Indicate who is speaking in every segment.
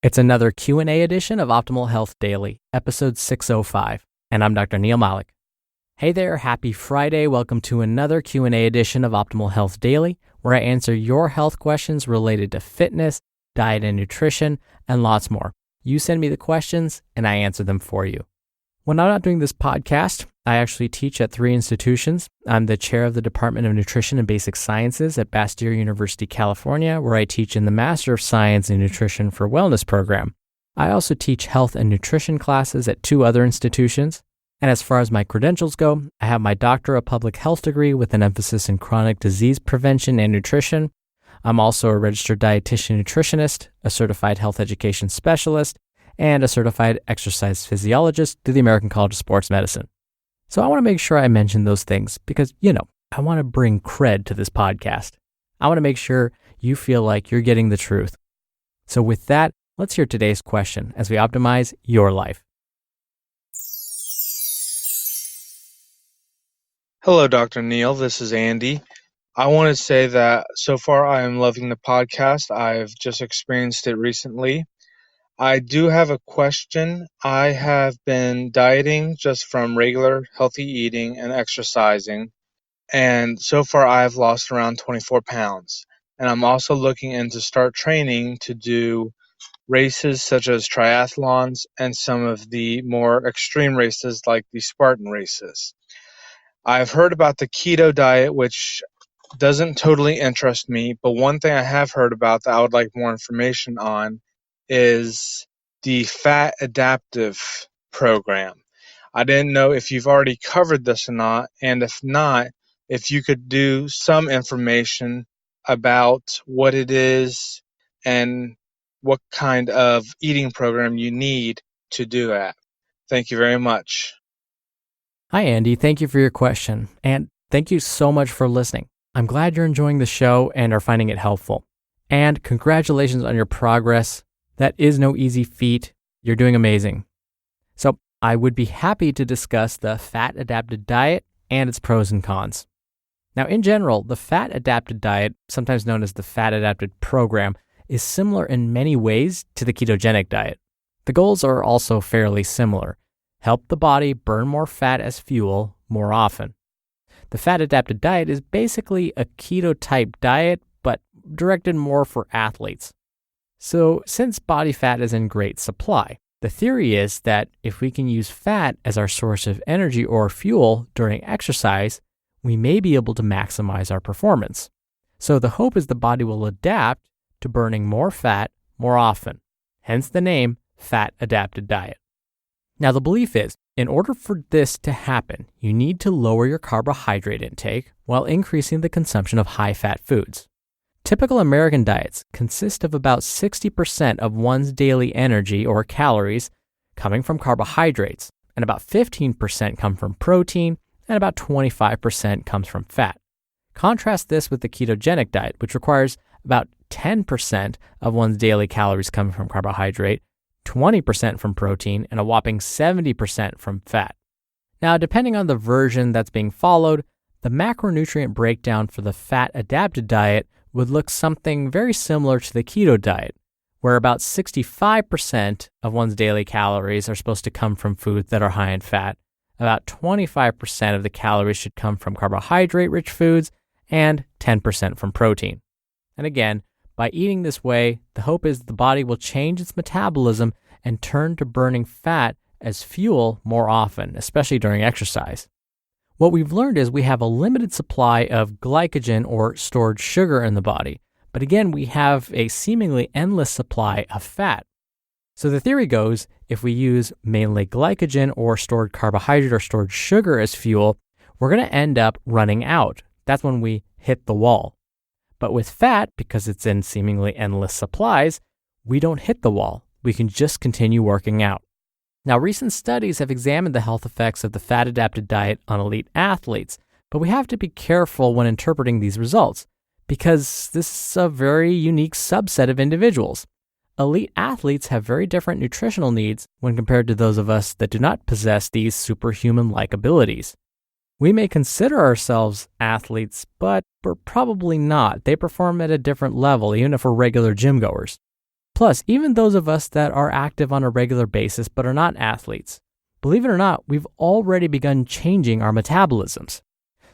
Speaker 1: It's another Q&A edition of Optimal Health Daily, episode 605, and I'm Dr. Neil Malik. Hey there, happy Friday. Welcome to another Q&A edition of Optimal Health Daily, where I answer your health questions related to fitness, diet and nutrition, and lots more. You send me the questions, and I answer them for you. When I'm not doing this podcast, I actually teach at 3 institutions. I'm the chair of the Department of Nutrition and Basic Sciences at Bastyr University, California, where I teach in the Master of Science in Nutrition for Wellness program. I also teach health and nutrition classes at 2 other institutions. And as far as my credentials go, I have my Doctor of Public Health degree with an emphasis in chronic disease prevention and nutrition. I'm also a registered dietitian nutritionist, a certified health education specialist, and a certified exercise physiologist through the American College of Sports Medicine. So I want to make sure I mention those things because, I want to bring cred to this podcast. I want to make sure you feel like you're getting the truth. So with that, let's hear today's question as we optimize your life.
Speaker 2: Hello, Dr. Neil. This is Andy. I want to say that so far I am loving the podcast. I've just experienced it recently. I do have a question. I have been dieting just from regular healthy eating and exercising, and so far I've lost around 24 pounds. And I'm also looking into start training to do races such as triathlons and some of the more extreme races like the Spartan races. I've heard about the keto diet, which doesn't totally interest me, but one thing I have heard about that I would like more information on is the fat adaptive program. I didn't know if you've already covered this or not, and if not, if you could do some information about what it is and what kind of eating program you need to do that. Thank you very much.
Speaker 1: Hi, Andy. Thank you for your question. And thank you so much for listening. I'm glad you're enjoying the show and are finding it helpful. And congratulations on your progress. That is no easy feat. You're doing amazing. So I would be happy to discuss the fat-adapted diet and its pros and cons. Now, in general, the fat-adapted diet, sometimes known as the fat-adapted program, is similar in many ways to the ketogenic diet. The goals are also fairly similar. Help the body burn more fat as fuel more often. The fat-adapted diet is basically a keto-type diet, but directed more for athletes. So since body fat is in great supply, the theory is that if we can use fat as our source of energy or fuel during exercise, we may be able to maximize our performance. So the hope is the body will adapt to burning more fat more often, hence the name fat-adapted diet. Now the belief is, in order for this to happen, you need to lower your carbohydrate intake while increasing the consumption of high-fat foods. Typical American diets consist of about 60% of one's daily energy or calories coming from carbohydrates, and about 15% come from protein, and about 25% comes from fat. Contrast this with the ketogenic diet, which requires about 10% of one's daily calories coming from carbohydrate, 20% from protein, and a whopping 70% from fat. Now, depending on the version that's being followed, the macronutrient breakdown for the fat-adapted diet would look something very similar to the keto diet, where about 65% of one's daily calories are supposed to come from foods that are high in fat, about 25% of the calories should come from carbohydrate-rich foods, and 10% from protein. And again, by eating this way, the hope is the body will change its metabolism and turn to burning fat as fuel more often, especially during exercise. What we've learned is we have a limited supply of glycogen or stored sugar in the body, but again, we have a seemingly endless supply of fat. So the theory goes, if we use mainly glycogen or stored carbohydrate or stored sugar as fuel, we're going to end up running out. That's when we hit the wall. But with fat, because it's in seemingly endless supplies, we don't hit the wall. We can just continue working out. Now, recent studies have examined the health effects of the fat-adapted diet on elite athletes, but we have to be careful when interpreting these results because this is a very unique subset of individuals. Elite athletes have very different nutritional needs when compared to those of us that do not possess these superhuman-like abilities. We may consider ourselves athletes, but we're probably not. They perform at a different level, even if we're regular gym goers. Plus, even those of us that are active on a regular basis but are not athletes, believe it or not, we've already begun changing our metabolisms.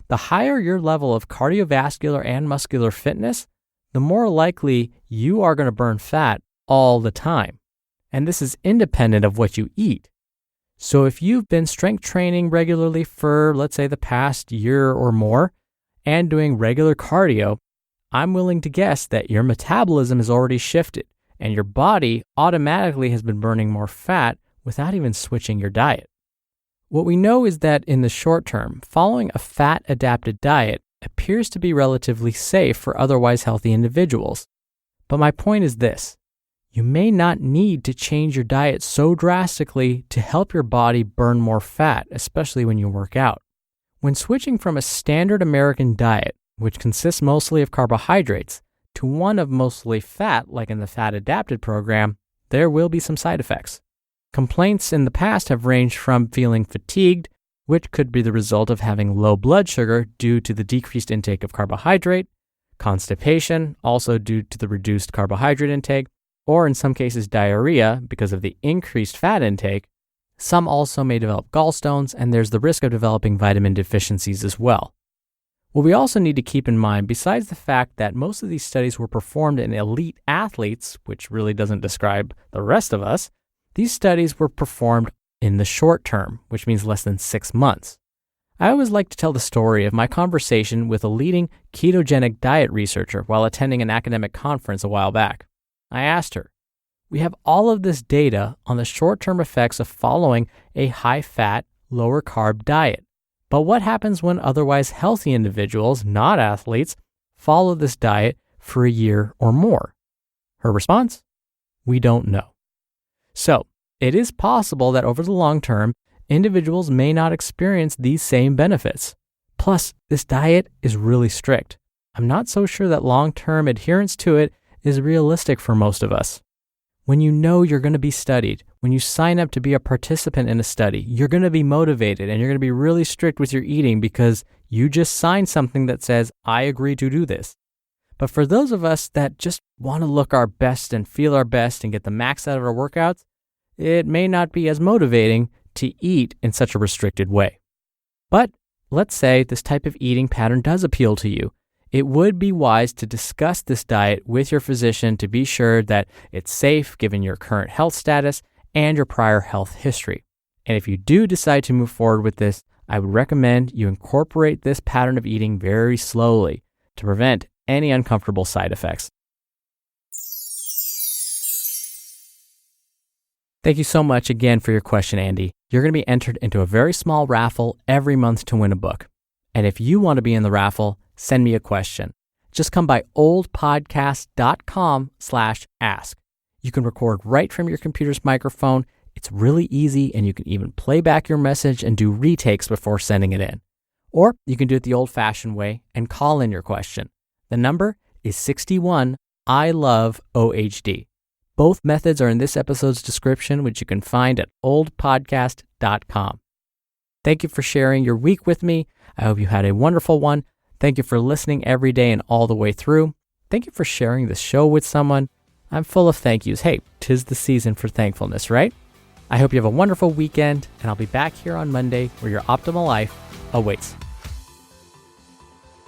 Speaker 1: The higher your level of cardiovascular and muscular fitness, the more likely you are going to burn fat all the time. And this is independent of what you eat. So if you've been strength training regularly for, let's say, the past year or more, and doing regular cardio, I'm willing to guess that your metabolism has already shifted, and your body automatically has been burning more fat without even switching your diet. What we know is that in the short term, following a fat-adapted diet appears to be relatively safe for otherwise healthy individuals. But my point is this: you may not need to change your diet so drastically to help your body burn more fat, especially when you work out. When switching from a standard American diet, which consists mostly of carbohydrates, to one of mostly fat, like in the fat-adapted program, there will be some side effects. Complaints in the past have ranged from feeling fatigued, which could be the result of having low blood sugar due to the decreased intake of carbohydrate, constipation, also due to the reduced carbohydrate intake, or in some cases diarrhea because of the increased fat intake. Some also may develop gallstones, and there's the risk of developing vitamin deficiencies as well. What we also need to keep in mind, besides the fact that most of these studies were performed in elite athletes, which really doesn't describe the rest of us, these studies were performed in the short term, which means less than 6 months. I always like to tell the story of my conversation with a leading ketogenic diet researcher while attending an academic conference a while back. I asked her, "We have all of this data on the short-term effects of following a high-fat, lower-carb diet. But what happens when otherwise healthy individuals, not athletes, follow this diet for a year or more?" Her response? We don't know. So, it is possible that over the long term, individuals may not experience these same benefits. Plus, this diet is really strict. I'm not so sure that long-term adherence to it is realistic for most of us. When you know you're going to be studied, when you sign up to be a participant in a study, you're going to be motivated and you're going to be really strict with your eating because you just signed something that says, I agree to do this. But for those of us that just want to look our best and feel our best and get the max out of our workouts, it may not be as motivating to eat in such a restricted way. But let's say this type of eating pattern does appeal to you. It would be wise to discuss this diet with your physician to be sure that it's safe given your current health status and your prior health history. And if you do decide to move forward with this, I would recommend you incorporate this pattern of eating very slowly to prevent any uncomfortable side effects. Thank you so much again for your question, Andy. You're going to be entered into a very small raffle every month to win a book. And if you want to be in the raffle, send me a question. Just come by oldpodcast.com/ask. You can record right from your computer's microphone. It's really easy, and you can even play back your message and do retakes before sending it in. Or you can do it the old-fashioned way and call in your question. The number is 61 I love OHD. Both methods are in this episode's description, which you can find at oldpodcast.com. Thank you for sharing your week with me. I hope you had a wonderful one. Thank you for listening every day and all the way through. Thank you for sharing the show with someone. I'm full of thank yous. Hey, 'tis the season for thankfulness, right? I hope you have a wonderful weekend, and I'll be back here on Monday where your optimal life awaits.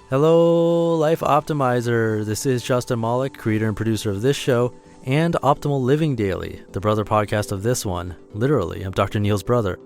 Speaker 3: Hello, Life Optimizer. This is Justin Malik, creator and producer of this show and Optimal Living Daily, the brother podcast of this one. Literally, I'm Dr. Neil's brother.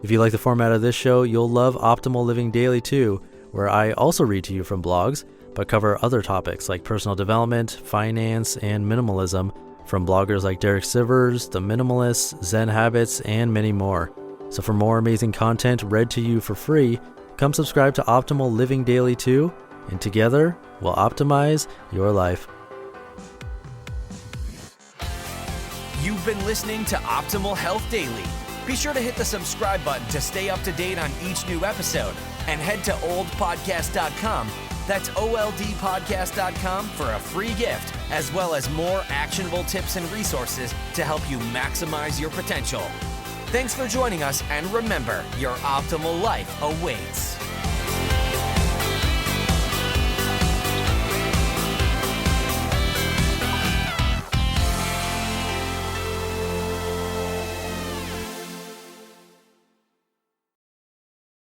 Speaker 3: If you like the format of this show, you'll love Optimal Living Daily too, where I also read to you from blogs, but cover other topics like personal development, finance, and minimalism from bloggers like Derek Sivers, The Minimalists, Zen Habits, and many more. So for more amazing content read to you for free, come subscribe to Optimal Living Daily too, and together we'll optimize your life.
Speaker 4: You've been listening to Optimal Health Daily. Be sure to hit the subscribe button to stay up to date on each new episode, and head to oldpodcast.com. That's oldpodcast.com for a free gift, as well as more actionable tips and resources to help you maximize your potential. Thanks for joining us, and remember, your optimal life awaits.